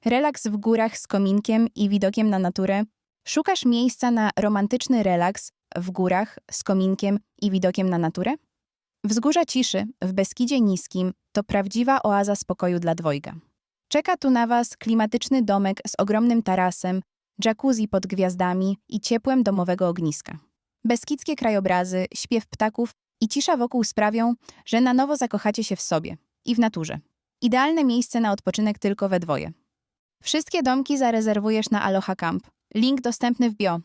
Relaks w górach z kominkiem i widokiem na naturę? Szukasz miejsca na romantyczny relaks w górach z kominkiem i widokiem na naturę? Wzgórza Ciszy w Beskidzie Niskim to prawdziwa oaza spokoju dla dwojga. Czeka tu na Was klimatyczny domek z ogromnym tarasem, jacuzzi pod gwiazdami i ciepłem domowego ogniska. Beskidzkie krajobrazy, śpiew ptaków i cisza wokół sprawią, że na nowo zakochacie się w sobie i w naturze. Idealne miejsce na odpoczynek tylko we dwoje. Wszystkie domki zarezerwujesz na Aloha Camp. Link dostępny w bio.